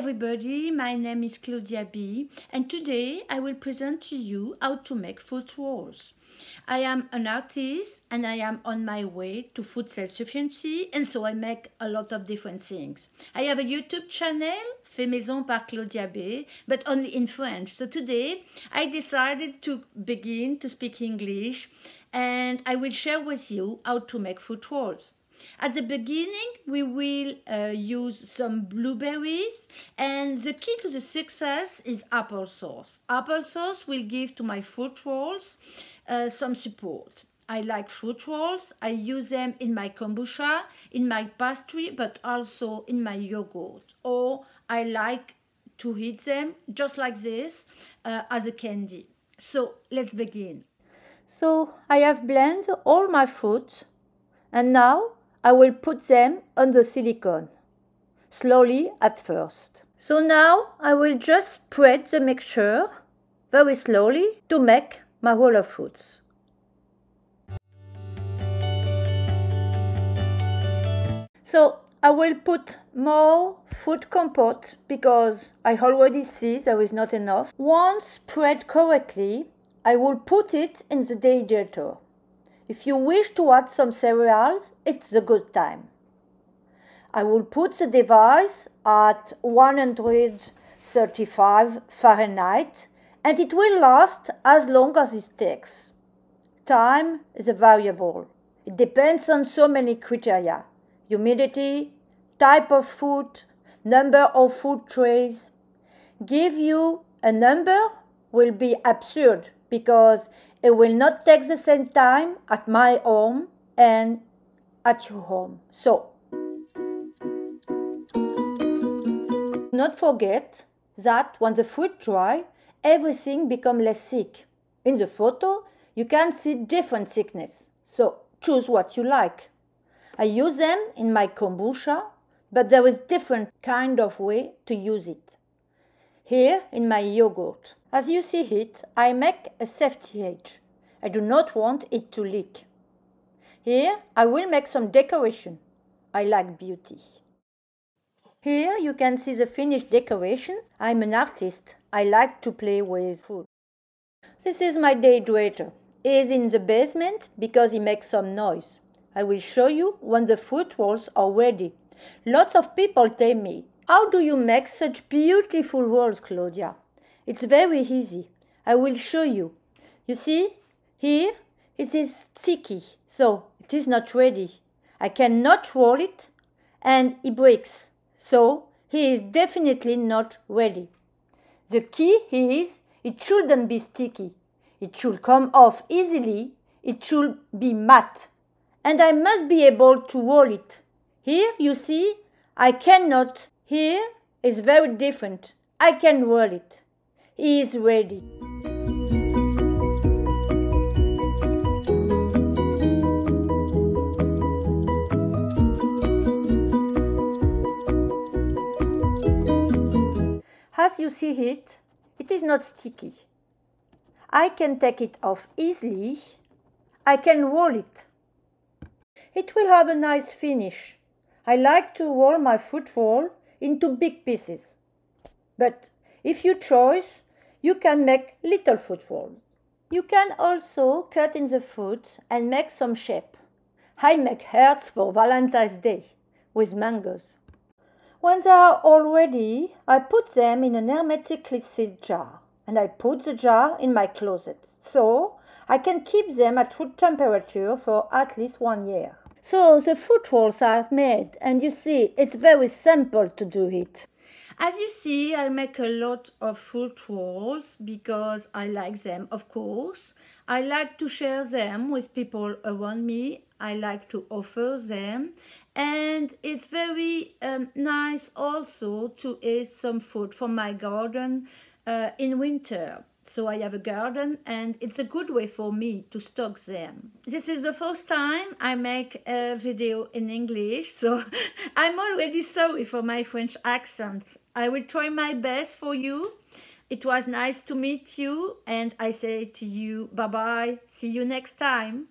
everybody, my name is Claudia B, and today I will present to you how to make food rolls. I am an artist and I am on my way to food self-sufficiency, and so I make a lot of different things. I have a YouTube channel, Fait Maison par Claudia B, but only in French. So today I decided to begin to speak English, and I will share with you how to make food rolls. At the beginning, we will use some blueberries, and the key to the success is applesauce. Applesauce will give to my fruit rolls some support. I like fruit rolls. I use them in my kombucha, in my pastry, but also in my yogurt. Or I like to eat them just like this as a candy. So let's begin. So I have blended all my fruits, and now I will put them on the silicone, slowly at first. So now I will just spread the mixture very slowly to make my roll of fruits. So I will put more fruit compote because I already see there is not enough. Once spread correctly, I will put it in the dehydrator. If you wish to add some cereals, it's a good time. I will put the device at 135 Fahrenheit, and it will last as long as it takes. Time is a variable. It depends on so many criteria: humidity, type of food, number of food trays. Give you a number will be absurd because it will not take the same time at my home and at your home. So, do not forget that when the fruit dry, everything becomes less thick. In the photo, you can see different thickness. So, choose what you like. I use them in my kombucha, but there is different kind of way to use it. Here in my yogurt. As you see it, I make a safety edge. I do not want it to leak. Here I will make some decoration. I like beauty. Here you can see the finished decoration. I'm an artist. I like to play with food. This is my dehydrator. It is in the basement because it makes some noise. I will show you when the fruit rolls are ready. Lots of people tell me, "How do you make such beautiful rolls, Claudia?" It's very easy. I will show you. You see, here it is sticky, so it is not ready. I cannot roll it, and it breaks, so he is definitely not ready. The key is it shouldn't be sticky. It should come off easily. It should be matte. And I must be able to roll it. Here you see, I cannot. Here is very different. I can roll it. He is ready. As you see it, it is not sticky. I can take it off easily. I can roll it. It will have a nice finish. I like to roll my fruit roll into big pieces. But if you choose, you can make little fruit rolls. You can also cut in the fruit and make some shape. I make hearts for Valentine's Day with mangoes. When they are all ready, I put them in an hermetically sealed jar, and I put the jar in my closet, so I can keep them at room temperature for at least 1 year. So the fruit rolls are made, and you see, it's very simple to do it. As you see, I make a lot of fruit rolls because I like them, of course. I like to share them with people around me. I like to offer them. And it's very nice also to eat some food from my garden in winter. So I have a garden, and it's a good way for me to stock them. This is the first time I make a video in English, so I'm already sorry for my French accent. I will try my best for you. It was nice to meet you, and I say to you, bye-bye, see you next time.